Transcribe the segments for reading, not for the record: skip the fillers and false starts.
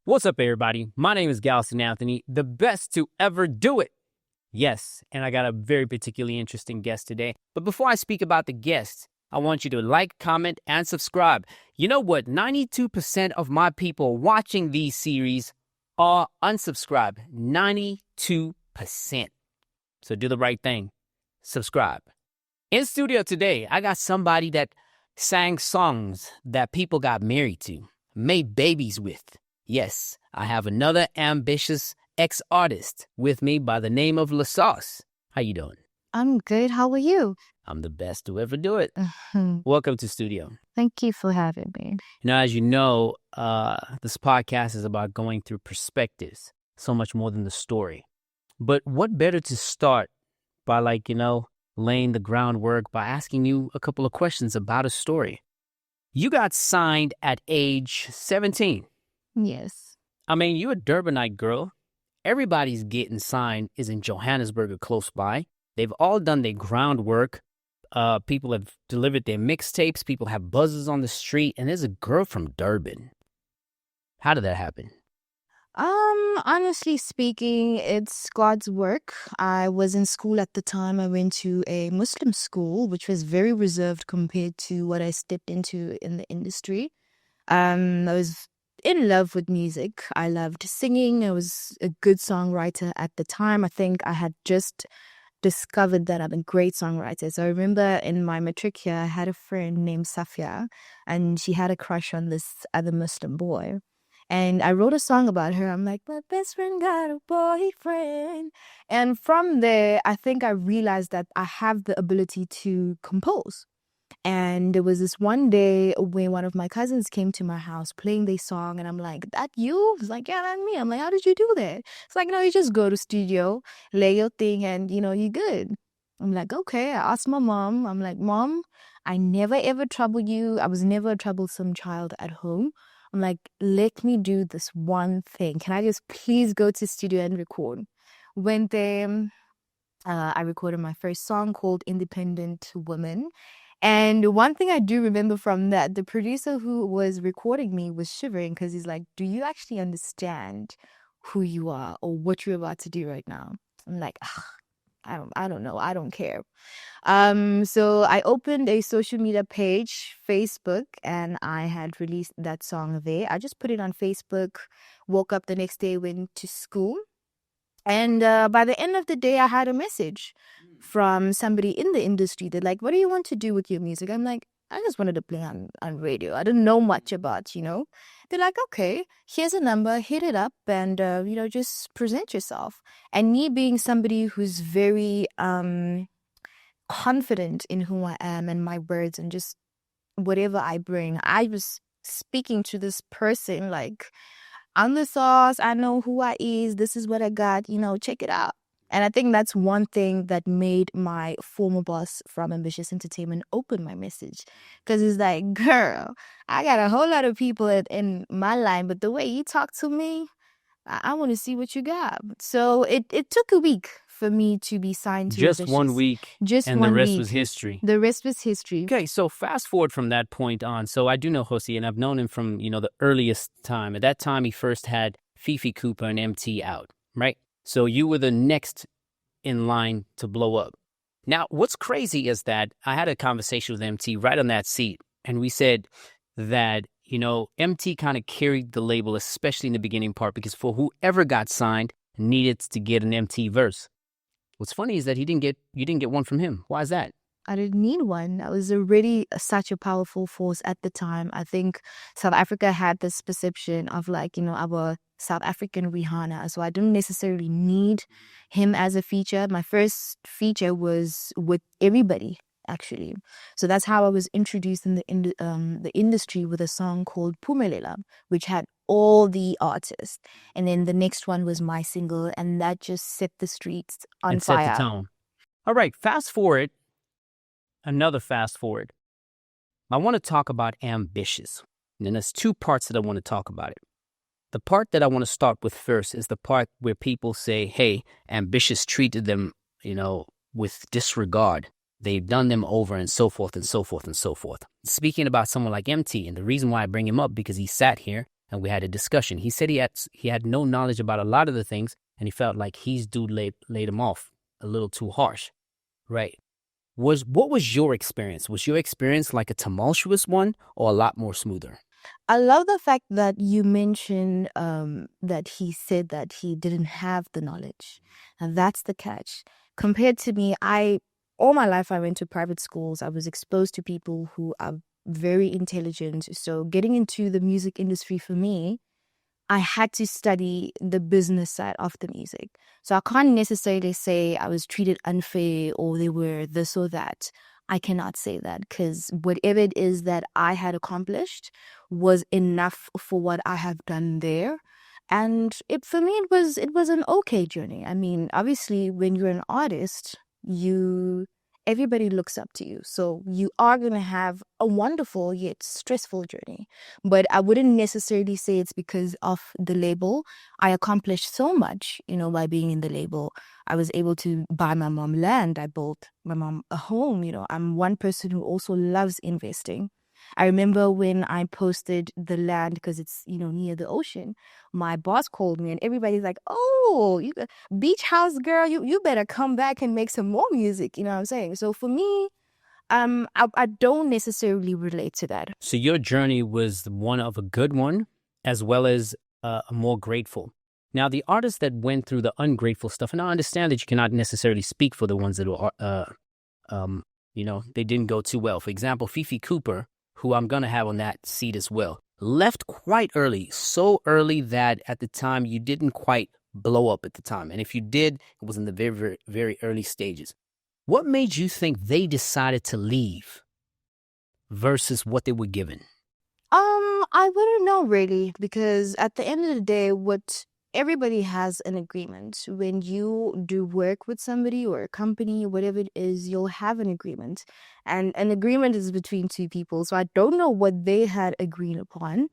What's up, everybody? My name is Galston Anthony, the best to ever do it. Yes, and I got a very particularly interesting guest today. But before I speak about the guest, I want you to like, comment, and subscribe. You know what? 92% of my people watching these series are unsubscribed. 92%. So do the right thing. Subscribe. In studio today, I got somebody that sang songs that people got married to, made babies with. Yes, I have another ambitious ex-artist with me by the name of LaSauce. How you doing? I'm good. How are you? I'm the best to ever do it. Welcome to studio. Thank you for having me. Now, as you know, this podcast is about going through perspectives, so much more than the story. But what better to start by, laying the groundwork by asking you a couple of questions about a story. You got signed at age 17. Yes. I mean, you're a Durbanite girl. Everybody's getting signed is in Johannesburg or close by. They've all done their groundwork. People have delivered their mixtapes. People have buzzers on the street. And there's a girl from Durban. How did that happen? Honestly speaking, it's God's work. I was in school at the time. I went to a Muslim school, which was very reserved compared to what I stepped into in the industry. I was in love with music. I loved singing. I was a good songwriter at the time. I think I had just discovered that I'm a great songwriter. So I remember in my matric year, I had a friend named Safia, and she had a crush on this other Muslim boy. And I wrote a song about her. I'm like, my best friend got a boyfriend. And from there, I think I realized that I have the ability to compose. And there was this one day when one of my cousins came to my house playing their song. And I'm like, that you? It's like, yeah, that's me. I'm like, how did you do that? It's like, no, you just go to studio, lay your thing, and, you're good. I'm like, okay. I asked my mom. I'm like, Mom, I never ever trouble you. I was never a troublesome child at home. I'm like, let me do this one thing. Can I just please go to studio and record? Went there. I recorded my first song called Independent Woman. And one thing I do remember from that, the producer who was recording me was shivering because he's like, do you actually understand who you are or what you're about to do right now? I'm like, I don't know. I don't care. So I opened a social media page, Facebook, and I had released that song there. I just put it on Facebook, woke up the next day, went to school. And by the end of the day, I had a message from somebody in the industry. They're like, what do you want to do with your music? I'm like, I just wanted to play on radio. I didn't know much about, They're like, okay, here's a number, hit it up and, just present yourself. And me being somebody who's very confident in who I am and my words and just whatever I bring, I was speaking to this person like, I'm LaSauce, I know who I is, this is what I got, check it out. And I think that's one thing that made my former boss from Ambitious Entertainment open my message. Because he's like, girl, I got a whole lot of people in my line, but the way you talk to me, I want to see what you got. So it took a week for me to be signed to Just Ambitious. 1 week, and the rest was history. The rest was history. Okay, so fast forward from that point on. So I do know Josie, and I've known him from, the earliest time. At that time, he first had Fifi Cooper and MT out, right? So you were the next in line to blow up. Now, what's crazy is that I had a conversation with MT right on that seat, and we said that, MT kind of carried the label, especially in the beginning part, because for whoever got signed needed to get an MT verse. What's funny is that you didn't get one from him. Why is that? I didn't need one. I was already such a powerful force at the time. I think South Africa had this perception of our South African Rihanna. So I didn't necessarily need him as a feature. My first feature was with everybody, actually. So that's how I was introduced in the industry with a song called Pumelela, which had all the artists. And then the next one was my single, and that just set the streets on fire. Set the tone. All right, fast forward. Another fast forward. I want to talk about Ambitious. And there's two parts that I want to talk about it. The part that I want to start with first is the part where people say, hey, Ambitious treated them, with disregard. They've done them over and so forth and so forth and so forth. Speaking about someone like MT, and the reason why I bring him up, because he sat here and we had a discussion. He said he had no knowledge about a lot of the things, and he felt like his dude laid him off a little too harsh, right? What was your experience? Was your experience like a tumultuous one or a lot more smoother? I love the fact that you mentioned that he said that he didn't have the knowledge. And that's the catch. Compared to me, all my life I went to private schools. I was exposed to people who are very intelligent. So getting into the music industry for me, I had to study the business side of the music. So I can't necessarily say I was treated unfair or they were this or that. I cannot say that because whatever it is that I had accomplished was enough for what I have done there. And for me, it was an okay journey. I mean, obviously, when you're an artist, everybody looks up to you. So you are going to have a wonderful yet stressful journey. But I wouldn't necessarily say it's because of the label. I accomplished so much, by being in the label. I was able to buy my mom land. I built my mom a home. I'm one person who also loves investing. I remember when I posted the land because it's, near the ocean, my boss called me and everybody's like, oh, you beach house girl, you better come back and make some more music. You know what I'm saying? So for me, I don't necessarily relate to that. So your journey was one of a good one as well as a more grateful. Now, the artists that went through the ungrateful stuff, and I understand that you cannot necessarily speak for the ones that are, they didn't go too well. For example, Fifi Cooper, who I'm going to have on that seat as well, left quite early, so early that at the time you didn't quite blow up at the time. And if you did, it was in the very, very, very early stages. What made you think they decided to leave versus what they were given? I wouldn't know really, because at the end of the day, everybody has an agreement. When you do work with somebody or a company, whatever it is, you'll have an agreement. And an agreement is between two people. So I don't know what they had agreed upon.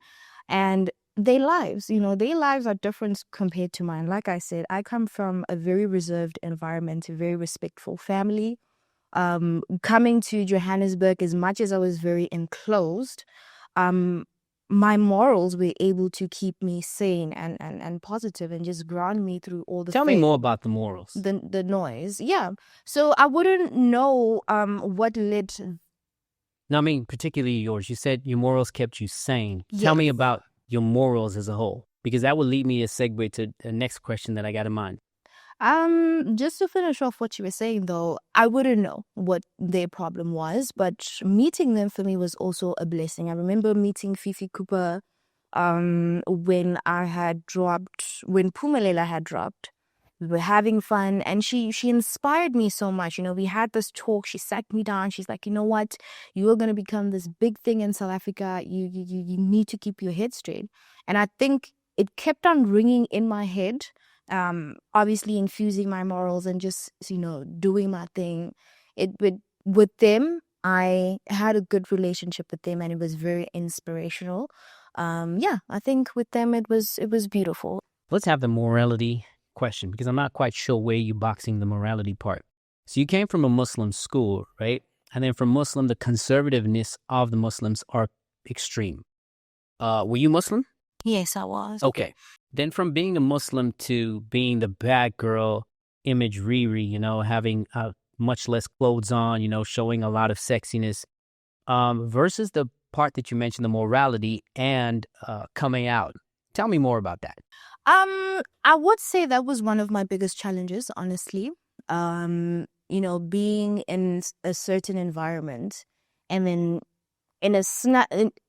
And their lives are different compared to mine. Like I said, I come from a very reserved environment, a very respectful family. Coming to Johannesburg, as much as I was very enclosed, my morals were able to keep me sane and positive and just ground me through all the Tell me more about the morals. The noise. Yeah. So I wouldn't know what led. No, I mean, particularly yours. You said your morals kept you sane. Yes. Tell me about your morals as a whole, because that will lead me to segue to the next question that I got in mind. Just to finish off what you were saying, though, I wouldn't know what their problem was, but meeting them for me was also a blessing. I remember meeting Fifi Cooper when Pumelela had dropped. We were having fun and she inspired me so much. We had this talk. She sat me down. She's like, you know what? You are going to become this big thing in South Africa. You need to keep your head straight. And I think it kept on ringing in my head. Obviously infusing my morals and just, doing my thing. With them, I had a good relationship with them and it was very inspirational. I think with them it was beautiful. Let's have the morality question, because I'm not quite sure where you're boxing the morality part. So you came from a Muslim school, right? And then from Muslim, the conservativeness of the Muslims are extreme. Were you Muslim? Yes, I was. Okay. Then from being a Muslim to being the bad girl image Riri, having much less clothes on, showing a lot of sexiness, versus the part that you mentioned, the morality and coming out. Tell me more about that. I would say that was one of my biggest challenges, honestly. Being in a certain environment and then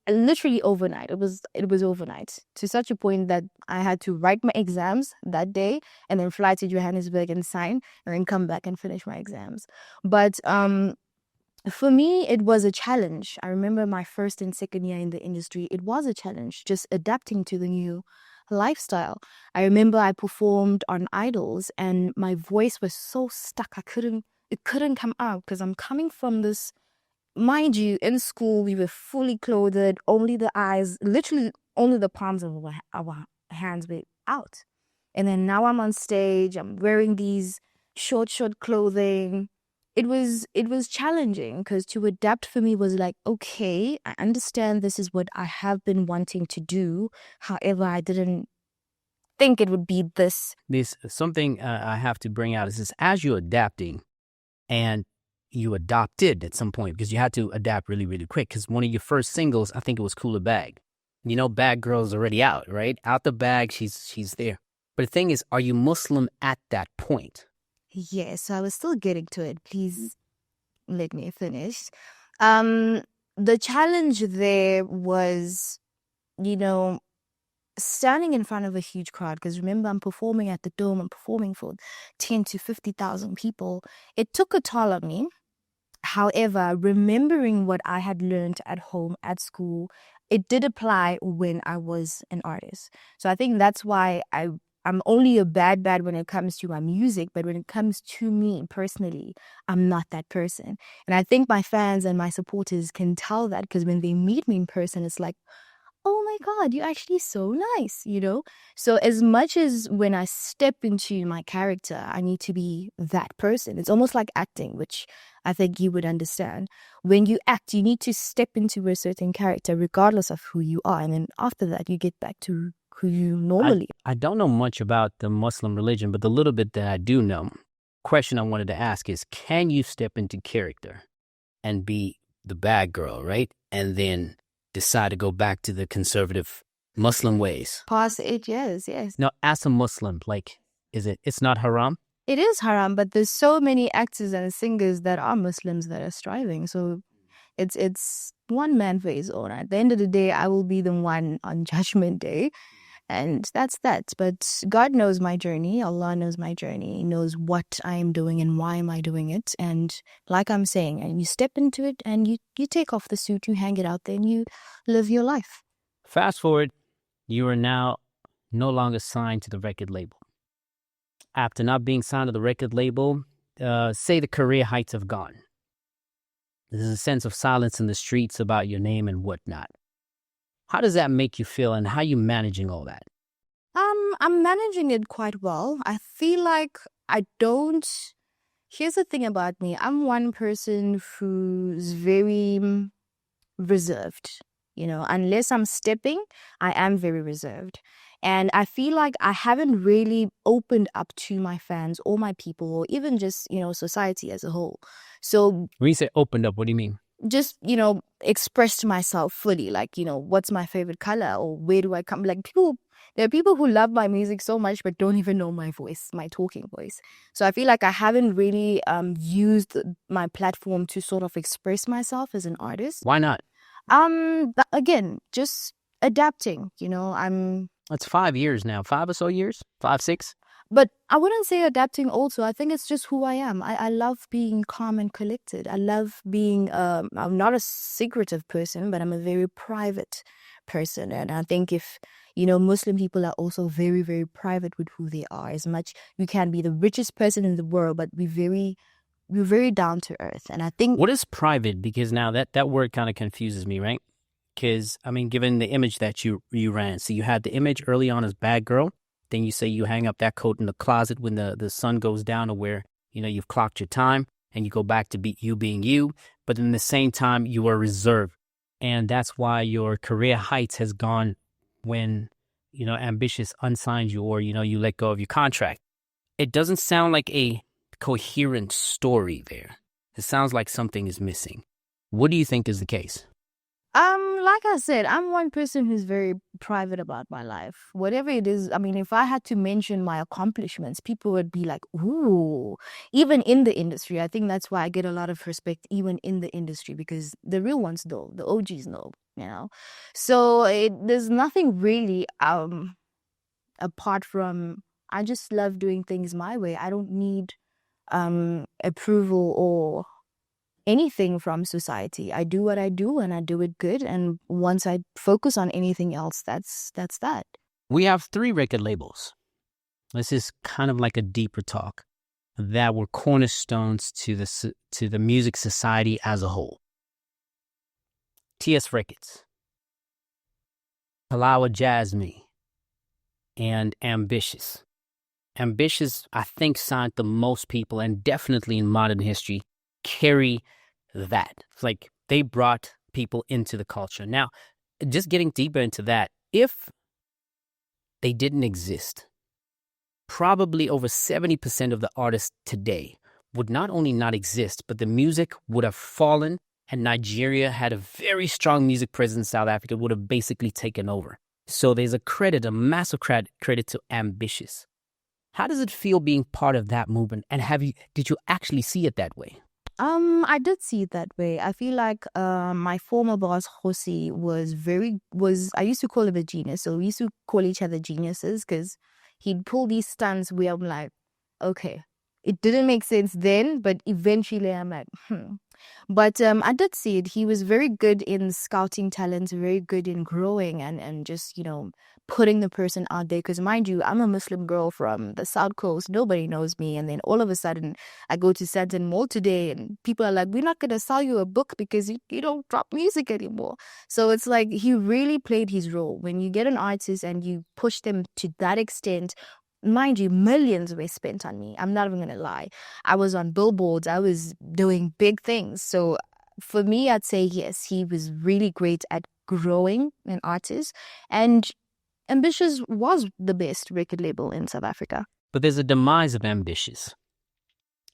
literally overnight. It was overnight to such a point that I had to write my exams that day and then fly to Johannesburg and sign and then come back and finish my exams. But for me, it was a challenge. I remember my first and second year in the industry. It was a challenge, just adapting to the new lifestyle. I remember I performed on Idols and my voice was so stuck. It couldn't come out because I'm coming from this. Mind you, in school, we were fully clothed, only the eyes, literally only the palms of our hands were out. And then now I'm on stage, I'm wearing these short clothing. it was challenging because to adapt for me was like, okay, I understand this is what I have been wanting to do. However, I didn't think it would be this. This something I have to bring out is this: as you're adapting, and you adopted at some point because you had to adapt really, really quick. Because one of your first singles, I think it was "Cooler Bag." You know, Bag Girl's already out, right? Out the bag, she's there. But the thing is, are you Muslim at that point? Yes, so I was still getting to it. Please let me finish. The challenge there was, you know, standing in front of a huge crowd, because remember, I'm performing at the Dome, I'm performing for 10 to 50,000 people. It took a toll on me. However, remembering what I had learned at home, at school, it did apply when I was an artist. So I think that's why I'm only a bad when it comes to my music, but when it comes to me personally, I'm not that person. And I think my fans and my supporters can tell that, because when they meet me in person, it's like, oh my God, you're actually so nice, you know? So as much as when I step into my character, I need to be that person. It's almost like acting, which I think you would understand. When you act, you need to step into a certain character regardless of who you are. And then after that, you get back to who you normally I don't know much about the Muslim religion, but the little bit that I do know, question I wanted to ask is, can you step into character and be the bad girl, right? And then decide to go back to the conservative Muslim ways? past 8 years, yes. Now, as a Muslim, like, it's not haram? It is haram, but there's so many actors and singers that are Muslims that are striving. So it's one man for his own. At the end of the day, I will be the one on Judgment Day. And that's that. But God knows my journey. Allah knows my journey. He knows what I am doing and why am I doing it. And like I'm saying, and you step into it and you take off the suit, you hang it out there and you live your life. Fast forward, you are now no longer signed to the record label. After not being signed to the record label, say the career heights have gone. There's a sense of silence in the streets about your name and whatnot. How does that make you feel, and how are you managing all that? I'm managing it quite well. I feel like I don't... Here's the thing about me. I'm one person who's very reserved. You know, unless I'm stepping, I am very reserved. And I feel like I haven't really opened up to my fans or my people, or even just, you know, society as a whole. So When you say opened up, what do you mean? just, you know, expressed myself fully, like, you know, what's my favorite color or where do I come? Like, there are people who love my music so much but don't even know my voice, my talking voice. So I feel like I haven't really used my platform to sort of express myself as an artist. Why not? But again, just adapting, you know. That's 5 years now. 5 or so years? 5, 6? But I wouldn't say adapting also. I think it's just who I am. I love being calm and collected. I love being, I'm not a secretive person, but I'm a very private person. And I think if, you know, Muslim people are also very, very private with who they are. As much, you can be the richest person in the world, but we're very down to earth. And I think... What is private? Because now that word kind of confuses me, right? Because, I mean, given the image that you ran, so you had the image early on as bad girl. Then you say you hang up that coat in the closet when the sun goes down, to where, you know, you've clocked your time and you go back to being you. But in the same time, you are reserved. And that's why your career heights has gone when, you know, Ambitious unsigned you, or, you know, you let go of your contract. It doesn't sound like a coherent story there. It sounds like something is missing. What do you think is the case? Like I said, I'm one person who's very private about my life. Whatever it is, I mean, if I had to mention my accomplishments, people would be like, ooh, even in the industry. I think that's why I get a lot of respect even in the industry, because the real ones know, the OGs know, you know. So there's nothing really apart from, I just love doing things my way. I don't need approval or anything from society. I do what I do and I do it good. And once I focus on anything else, that's that. We have 3 record labels. This is kind of like a deeper talk that were cornerstones to the music society as a whole. TS Records, Palawa Jasmine, and Ambitious. Ambitious, I think, signed the most people, and definitely in modern history, carry that. It's like they brought people into the culture. Now, just getting deeper into that, if they didn't exist, probably over 70% of the artists today would not only not exist, but the music would have fallen, and Nigeria had a very strong music presence. South Africa would have basically taken over. So there's a massive credit to Ambitious. How does it feel being part of that movement? And did you actually see it that way? I did see it that way. I feel like my former boss, Josi, I used to call him a genius. So we used to call each other geniuses because he'd pull these stunts where I'm like, okay, it didn't make sense then, but eventually I'm like, But I did see it. He was very good in scouting talent, very good in growing and just, putting the person out there. Because mind you, I'm a Muslim girl from the South Coast. Nobody knows me. And then all of a sudden, I go to Sandton Mall today and people are like, we're not going to sell you a book because you don't drop music anymore. So it's like he really played his role. When you get an artist and you push them to that extent, mind you, millions were spent on me. I'm not even going to lie. I was on billboards. I was doing big things. So for me, I'd say yes, he was really great at growing an artist. And Ambitious was the best record label in South Africa. But there's a demise of Ambitious.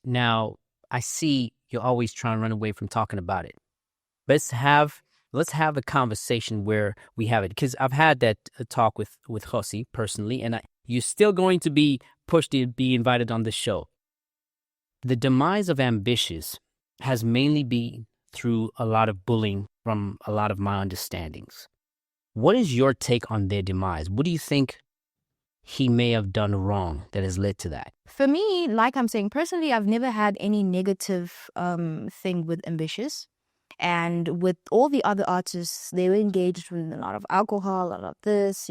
Now, I see you're always trying to run away from talking about it. Let's have a conversation where we have it. Because I've had that talk with Josi personally, and you're still going to be pushed to be invited on the show. The demise of Ambitious has mainly been through a lot of bullying from a lot of my understandings. What is your take on their demise? What do you think he may have done wrong that has led to that? For me, like I'm saying, personally, I've never had any negative thing with Ambitious. And with all the other artists, they were engaged with a lot of alcohol, a lot of this,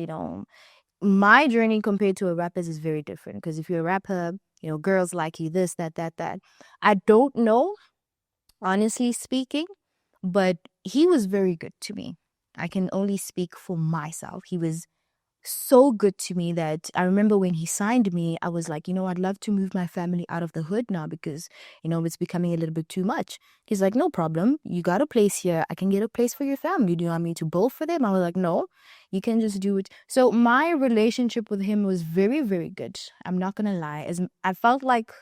My journey compared to a rapper's is very different. Because if you're a rapper, girls like you, this, that. I don't know, honestly speaking, but he was very good to me. I can only speak for myself. He was so good to me that I remember when he signed me, I was like, I'd love to move my family out of the hood now because, it's becoming a little bit too much. He's like, no problem. You got a place here. I can get a place for your family. Do you want me to build for them? I was like, no, you can just do it. So my relationship with him was very, very good. I'm not going to lie. I felt like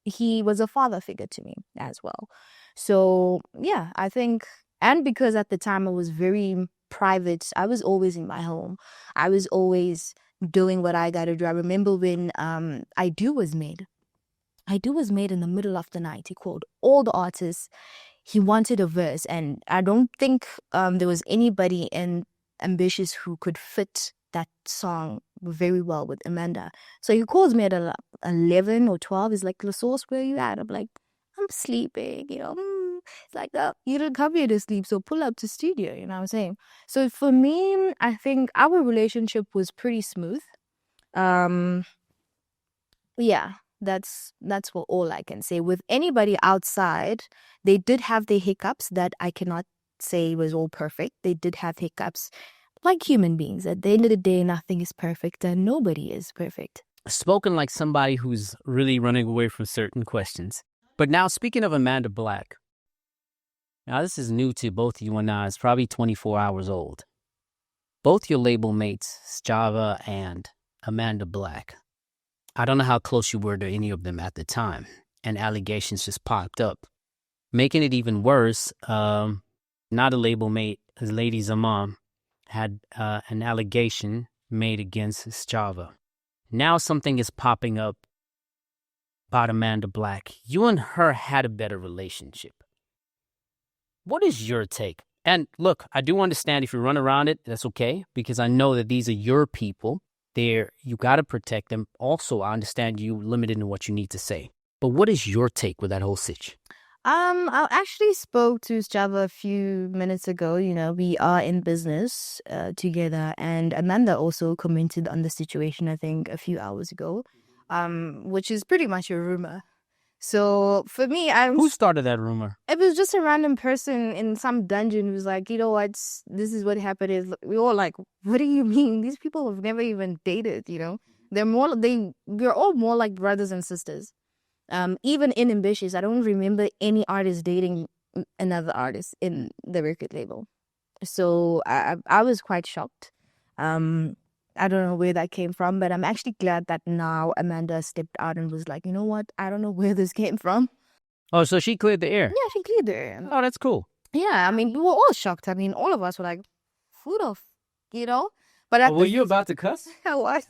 he was a father figure to me as well. So yeah, I think, and because at the time I was very private, I was always in my home. I was always doing what I got to do. I remember when I Do was made. I Do was made in the middle of the night. He called all the artists. He wanted a verse. And I don't think there was anybody in Ambitious who could fit that song very well with Amanda. So he calls me at 11 or 12. He's like, LaSauce, where are you at? I'm like, I'm sleeping, It's like, oh, you didn't come here to sleep, so pull up to studio, you know what I'm saying? So for me, I think our relationship was pretty smooth. Yeah, that's what all I can say. With anybody outside, they did have their hiccups that I cannot say was all perfect. They did have hiccups like human beings. At the end of the day, nothing is perfect and nobody is perfect. Spoken like somebody who's really running away from certain questions. But now, speaking of Amanda Black, now this is new to both you and I. It's probably 24 hours old. Both your label mates, Sjava and Amanda Black, I don't know how close you were to any of them at the time, and allegations just popped up. Making it even worse, not a label mate, his lady's mom, had an allegation made against Sjava. Now something is popping up about Amanda Black. You and her had a better relationship. What is your take? And look, I do understand if you run around it, that's okay, because I know that these are your people. You got to protect them. Also, I understand you limited in what you need to say. But what is your take with that whole situation? I actually spoke to Sjava a few minutes ago. We are in business together, and Amanda also commented on the situation, I think, a few hours ago, which is pretty much a rumor. So for me, Who started that rumor? It was just a random person in some dungeon who was like, what? This is what happened. We all like, what do you mean? These people have never even dated. We're all more like brothers and sisters. Even in Ambitious, I don't remember any artist dating another artist in the record label. So I was quite shocked. I don't know where that came from, but I'm actually glad that now Amanda stepped out and was like, you know what? I don't know where this came from. Oh, so she cleared the air. Yeah, she cleared the air. Oh, that's cool. Yeah, I mean, we were all shocked. I mean, all of us were like, food off, you know? But Were you about to cuss? I was.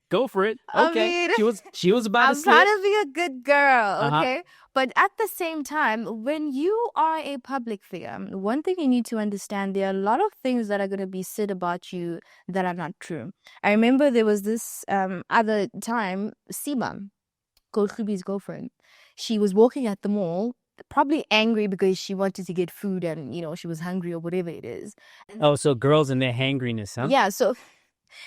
Go for it. I Okay. mean, she was about to I'm slip. trying to be a good girl, okay? Uh-huh. But at the same time, when you are a public figure, one thing you need to understand, there are a lot of things that are going to be said about you that are not true. I remember there was this other time, Sima, Golkhubi's girlfriend, she was walking at the mall, probably angry because she wanted to get food and, she was hungry or whatever it is. Oh, so girls and their hangriness, huh? Yeah, so...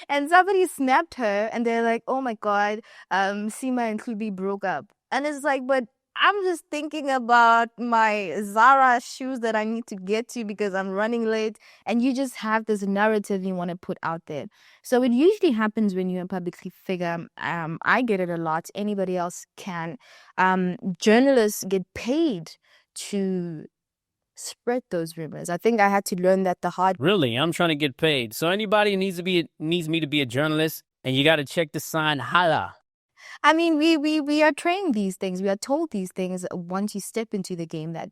And somebody snapped her and they're like, oh my God, Sima and Klubi broke up. And it's like, but I'm just thinking about my Zara shoes that I need to get to because I'm running late. And you just have this narrative you want to put out there. So it usually happens when you're a public figure. I get it a lot. Anybody else can. Journalists get paid to spread those rumors. I think I had to learn that the hard. Really? I'm trying to get paid. So anybody needs me to be a journalist, and you got to check the sign, holla. I mean, we are trained these things. We are told these things once you step into the game, that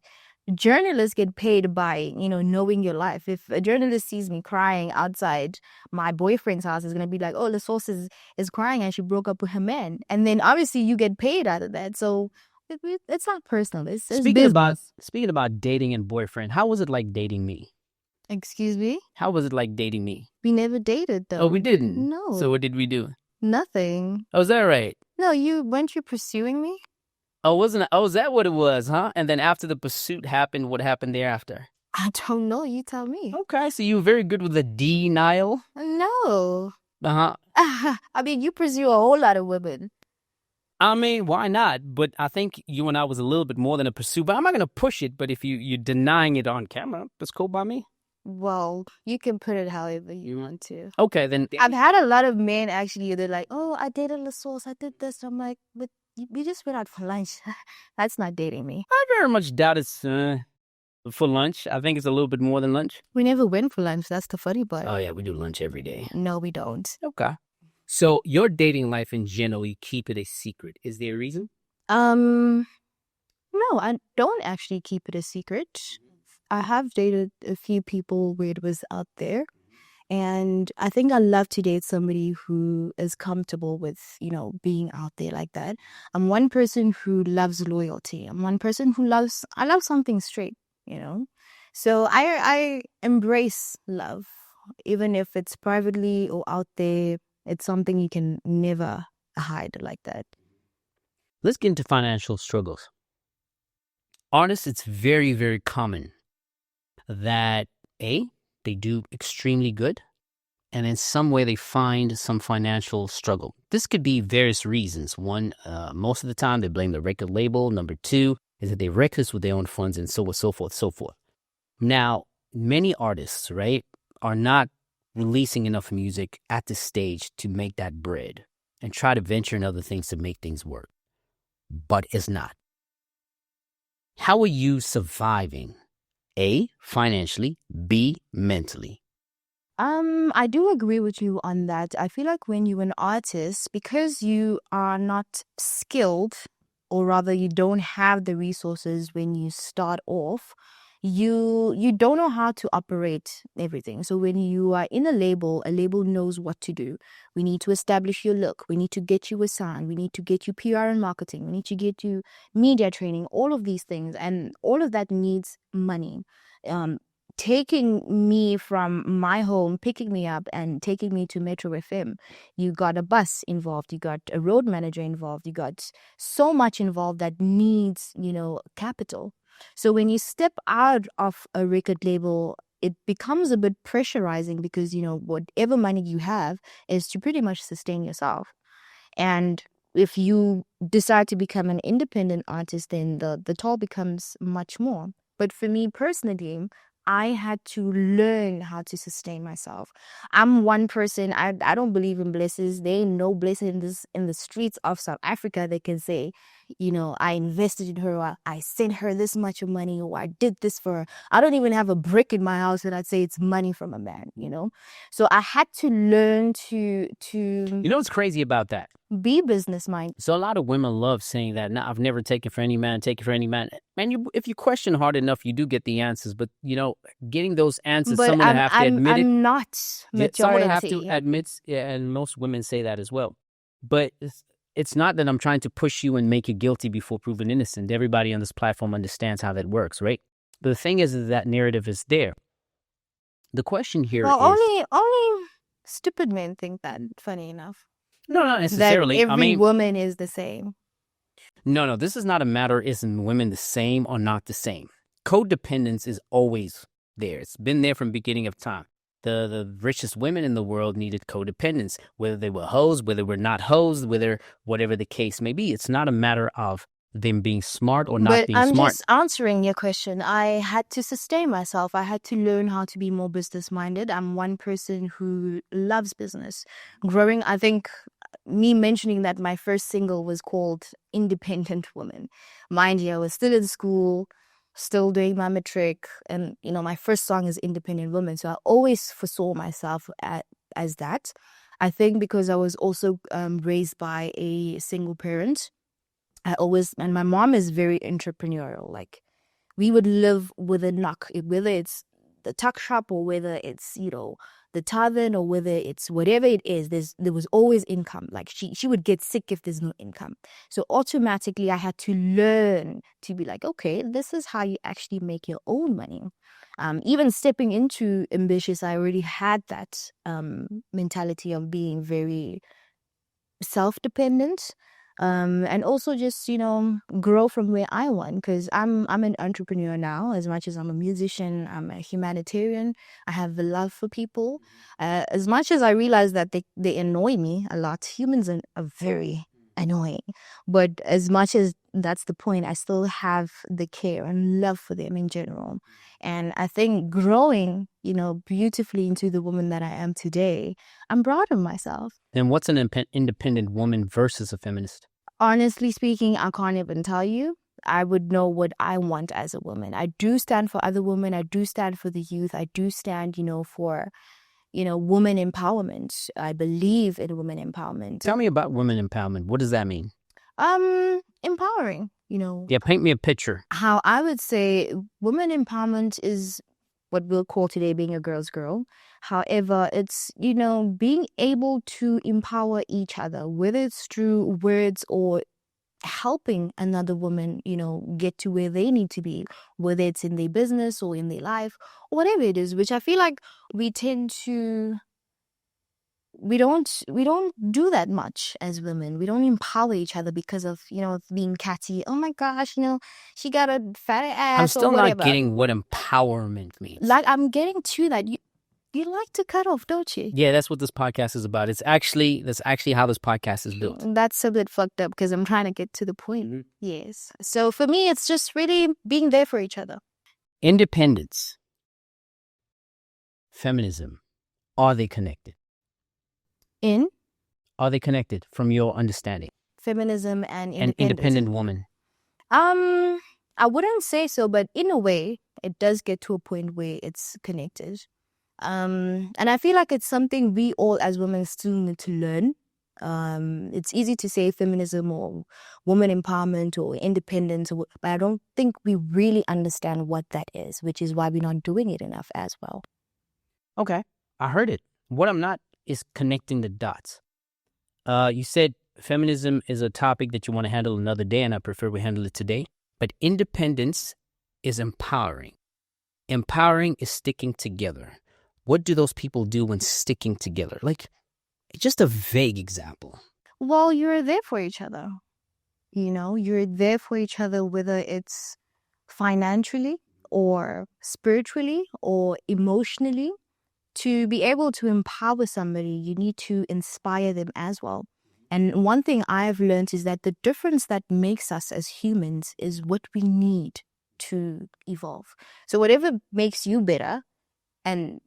journalists get paid by, knowing your life. If a journalist sees me crying outside my boyfriend's house, is going to be like, oh, LaSauce is crying and she broke up with her man. And then obviously you get paid out of that. So it's not personal. It's Speaking about dating and boyfriend, how was it like dating me? Excuse me? How was it like dating me? We never dated, though. Oh, we didn't? No. So what did we do? Nothing. Oh, is that right? No, weren't you pursuing me? Oh, wasn't it? Oh, is that what it was, huh? And then after the pursuit happened, what happened thereafter? I don't know. You tell me. Okay, so you were very good with the denial? No. Uh-huh. I mean, you pursue a whole lot of women. I mean, why not? But I think you and I was a little bit more than a pursuit. But I'm not going to push it. But if you're denying it on camera, that's cool by me. Well, you can put it however you want to. Okay, then. I've had a lot of men actually. They're like, oh, I dated LaSauce. I did this. I'm like, but we just went out for lunch. That's not dating me. I very much doubt it's for lunch. I think it's a little bit more than lunch. We never went for lunch. That's the funny part. Oh, yeah, we do lunch every day. No, we don't. Okay. So your dating life in general, you keep it a secret. Is there a reason? No, I don't actually keep it a secret. I have dated a few people where it was out there. And I think I love to date somebody who is comfortable with, being out there like that. I'm one person who loves loyalty. I'm one person I love something straight, So I embrace love, even if it's privately or out there. It's something you can never hide like that. Let's get into financial struggles. Artists, it's very, very common that they do extremely good, and in some way they find some financial struggle. This could be various reasons. One, most of the time they blame the record label. Number two is that they wreck this with their own funds, and so on, so forth, so forth. Now, many artists, right, are not releasing enough music at this stage to make that bread and try to venture in other things to make things work. But it's not. How are you surviving? A, financially, B, mentally? I do agree with you on that. I feel like when you're an artist, because you are not skilled, or rather you don't have the resources when you start off, you don't know how to operate everything. So when you are in a label knows what to do. We need to establish your look. We need to get you a sign. We need to get you PR and marketing. We need to get you media training, all of these things. And all of that needs money. Taking me from my home, picking me up and taking me to Metro FM, you got a bus involved, you got a road manager involved, you got so much involved that needs, capital. So when you step out of a record label, it becomes a bit pressurizing because, whatever money you have is to pretty much sustain yourself. And if you decide to become an independent artist, then the toll becomes much more. But for me personally, I had to learn how to sustain myself. I'm one person, I don't believe in blessings. There ain't no blessing in the streets of South Africa that can say, I invested in her, or I sent her this much of money, or I did this for her. I don't even have a brick in my house that I'd say it's money from a man. So I had to learn to What's crazy about that? be business minded. So a lot of women love saying that. Now, I've never taken for any man, taken for any man. Man, if you question hard enough, you do get the answers. But, getting those answers, But someone have to admit it. I'm not majority. Someone have to admit, and most women say that as well. But it's not that I'm trying to push you and make you guilty before proven innocent. Everybody on this platform understands how that works, right? But the thing is that narrative is there. The question here is... only stupid men think that, funny enough. No, not necessarily. That every woman is the same. No, this is not a matter isn't women the same or not the same. Codependence is always there. It's been there from the beginning of time. The richest women in the world needed codependence, whether they were hoes, whether they were not hoes, whatever the case may be. It's not a matter of them being smart or not being smart. But I'm just answering your question. I had to sustain myself. I had to learn how to be more business-minded. I'm one person who loves business. Growing, I think me mentioning that my first single was called Independent Woman. Mind you, I was still in school, still doing my matric, and my first song is Independent Woman. So I always foresaw myself as that. I think because I was also raised by a single parent. And my mom is very entrepreneurial. Like, we would live with a knock, whether it's the tuck shop or whether it's, the tavern or whether it's whatever it is, there was always income. Like, she would get sick if there's no income. So automatically I had to learn to be like, okay, this is how you actually make your own money. Even stepping into ambitious, I already had that mentality of being very self-dependent. And also just, grow from where I want, because I'm an entrepreneur now. As much as I'm a musician, I'm a humanitarian. I have the love for people. As much as I realize that they annoy me a lot, humans are very annoying. But as much as that's the point, I still have the care and love for them in general. And I think growing, beautifully into the woman that I am today, I'm proud of myself. Then what's an independent woman versus a feminist? Honestly speaking, I can't even tell you. I would know what I want as a woman. I do stand for other women. I do stand for the youth. I do stand, for, woman empowerment. I believe in women empowerment. Tell me about women empowerment. What does that mean? Empowering, Yeah, paint me a picture. How I would say women empowerment is what we'll call today being a girl's girl. However, it's, being able to empower each other, whether it's through words or helping another woman, get to where they need to be, whether it's in their business or in their life, or whatever it is, which I feel like we don't do that much as women. We don't empower each other because of, being catty. Oh my gosh, she got a fat ass. I'm still not getting what empowerment means. Like, I'm getting to that. You like to cut off, don't you? Yeah, that's what this podcast is about. That's actually how this podcast is built. That's a bit fucked up because I'm trying to get to the point. Mm-hmm. Yes. So for me, it's just really being there for each other. Independence, feminism, are they connected? Are they connected from your understanding? Feminism and independence. An independent woman. I wouldn't say so, but in a way, it does get to a point where it's connected. And I feel like it's something we all as women still need to learn. It's easy to say feminism or woman empowerment or independence, but I don't think we really understand what that is, which is why we're not doing it enough as well. Okay, I heard it. What I'm not is connecting the dots. You said feminism is a topic that you want to handle another day, and I prefer we handle it today. But independence is empowering. Empowering is sticking together. What do those people do when sticking together? Like, just a vague example. Well, you're there for each other. You're there for each other, whether it's financially or spiritually or emotionally. To be able to empower somebody, you need to inspire them as well. And one thing I've learned is that the difference that makes us as humans is what we need to evolve. So whatever makes you better and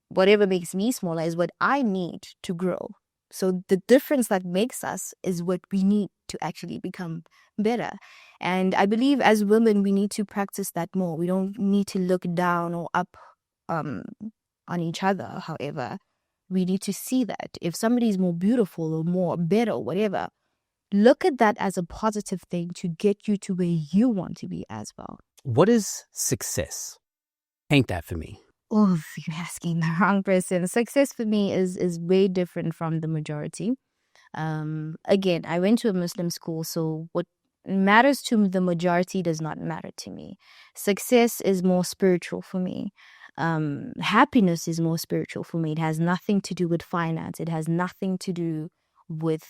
whatever makes me smaller is what I need to grow. So the difference that makes us is what we need to actually become better. And I believe as women, we need to practice that more. We don't need to look down or up on each other. However, we need to see that if somebody is more beautiful or more better or whatever, look at that as a positive thing to get you to where you want to be as well. What is success? Paint that for me. Oh, you're asking the wrong person. Success for me is way different from the majority. Again, I went to a Muslim school, so what matters to the majority does not matter to me. Success is more spiritual for me. Happiness is more spiritual for me. It has nothing to do with finance. It has nothing to do with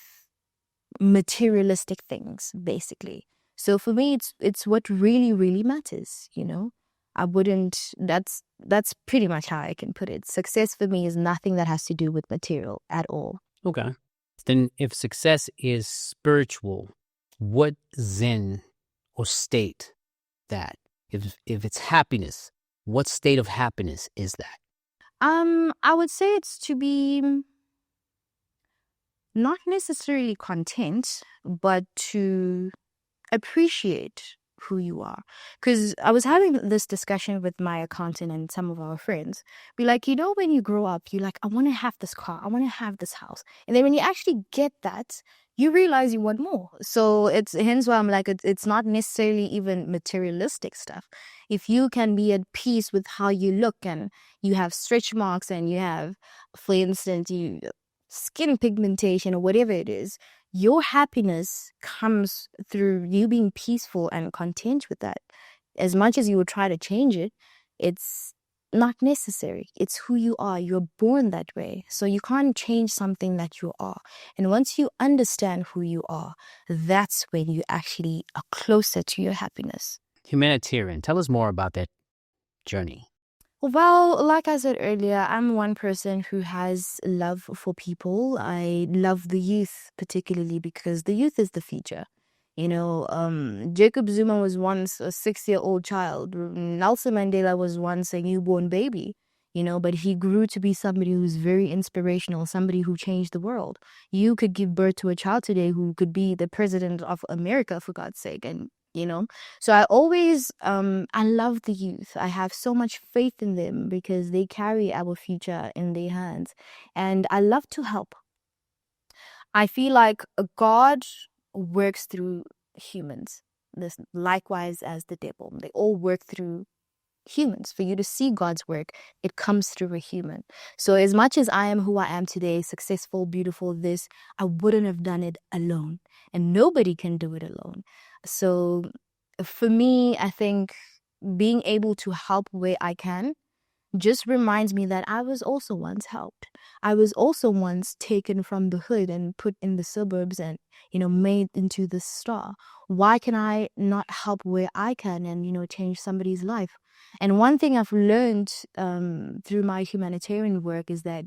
materialistic things, basically. So for me, it's what really, really matters, you know? That's pretty much how I can put it. Success for me is nothing that has to do with material at all. Okay. Then if success is spiritual, what zen or state that? If it's happiness, what state of happiness is that? I would say it's to be not necessarily content, but to appreciate who you are. Because I was having this discussion with my accountant and some of our friends. Be like, you know, when you grow up, you're like, I want to have this car, I want to have this house. And then when you actually get that, you realize you want more. So it's hence why I'm like, it's not necessarily even materialistic stuff. If you can be at peace with how you look and you have stretch marks and you have, for instance, you skin pigmentation or whatever it is, your happiness comes through you being peaceful and content with that. As much as you would try to change it, it's not necessary. It's who you are. You're born that way. So you can't change something that you are. And once you understand who you are, that's when you actually are closer to your happiness. Humanitarian, tell us more about that journey. Well, like I said earlier, I'm one person who has love for people. I love the youth, particularly because the youth is the future. You know, Jacob Zuma was once a 6-year-old child. Nelson Mandela was once a newborn baby, you know, but he grew to be somebody who's very inspirational, somebody who changed the world. You could give birth to a child today who could be the president of America, for God's sake, and you know, so I always I love the youth. I have so much faith in them because they carry our future in their hands, and I love to help. I feel like God works through humans, this likewise as the devil. They all work through humans. For you to see God's work, it comes through a human. So as much as I am who I am today, successful, beautiful, this, I wouldn't have done it alone. And nobody can do it alone. So for me, I think being able to help where I can just reminds me that I was also once helped. I was also once taken from the hood and put in the suburbs and, you know, made into the star. Why can I not help where I can and, you know, change somebody's life? And one thing I've learned through my humanitarian work is that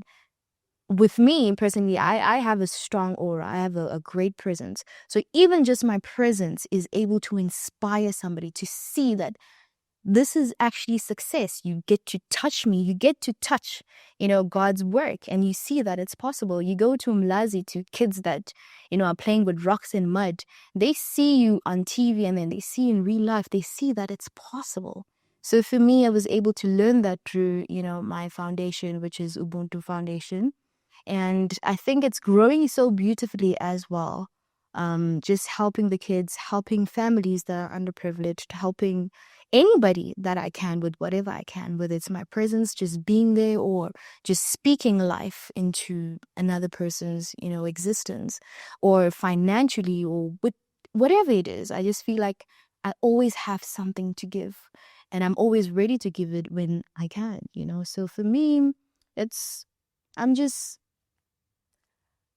with me personally, I have a strong aura. I have a great presence. So even just my presence is able to inspire somebody to see that this is actually success. You get to touch me. You get to touch, you know, God's work, and you see that it's possible. You go to Mlazi, to kids that, you know, are playing with rocks and mud. They see you on TV and then they see in real life, they see that it's possible. So for me, I was able to learn that through, you know, my foundation, which is Ubuntu Foundation. And I think it's growing so beautifully as well. Just helping the kids, helping families that are underprivileged, helping anybody that I can with whatever I can, whether it's my presence, just being there, or just speaking life into another person's, you know, existence, or financially, or with whatever it is. I just feel like I always have something to give, and I'm always ready to give it when I can, you know. So for me, I'm just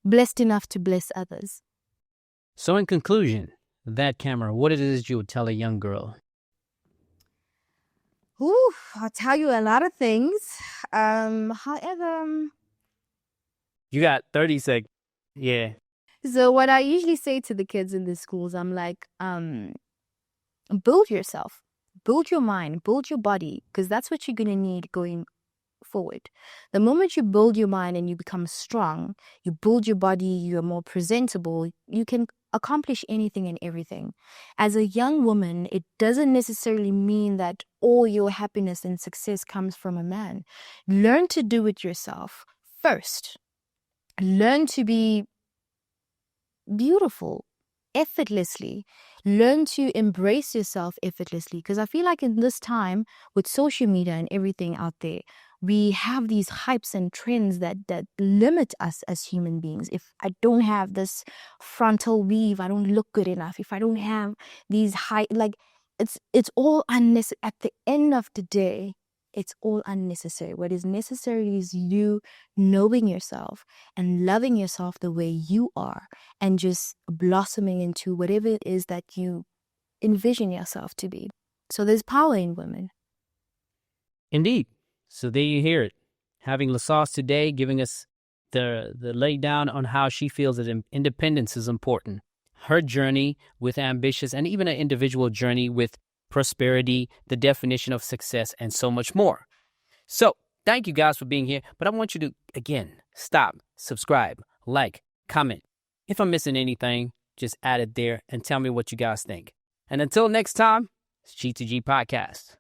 blessed enough to bless others. So in conclusion, that camera, what it is you would tell a young girl? Ooh, I'll tell you a lot of things. However, You got 30 seconds. Yeah. so what I usually say to the kids in the schools, I'm like, build yourself, build your mind, build your body, because that's what you're gonna need going forward. The moment you build your mind and you become strong, you build your body, you're more presentable, you can accomplish anything and everything. As a young woman, it doesn't necessarily mean that all your happiness and success comes from a man. Learn to do it yourself first. Learn to be beautiful effortlessly. Learn to embrace yourself effortlessly, because I feel like in this time with social media and everything out there, we have these hypes and trends that limit us as human beings. If I don't have this frontal weave, I don't look good enough. If I don't have these high, like, it's all unnecessary. At the end of the day, it's all unnecessary. What is necessary is you knowing yourself and loving yourself the way you are, and just blossoming into whatever it is that you envision yourself to be. So there's power in women. Indeed. So there you hear it. Having LaSauce today giving us the lay down on how she feels that independence is important. Her journey with ambitious, and even an individual journey with prosperity, the definition of success, and so much more. So thank you guys for being here. But I want you to, again, stop, subscribe, like, comment. If I'm missing anything, just add it there and tell me what you guys think. And until next time, it's G2G Podcast.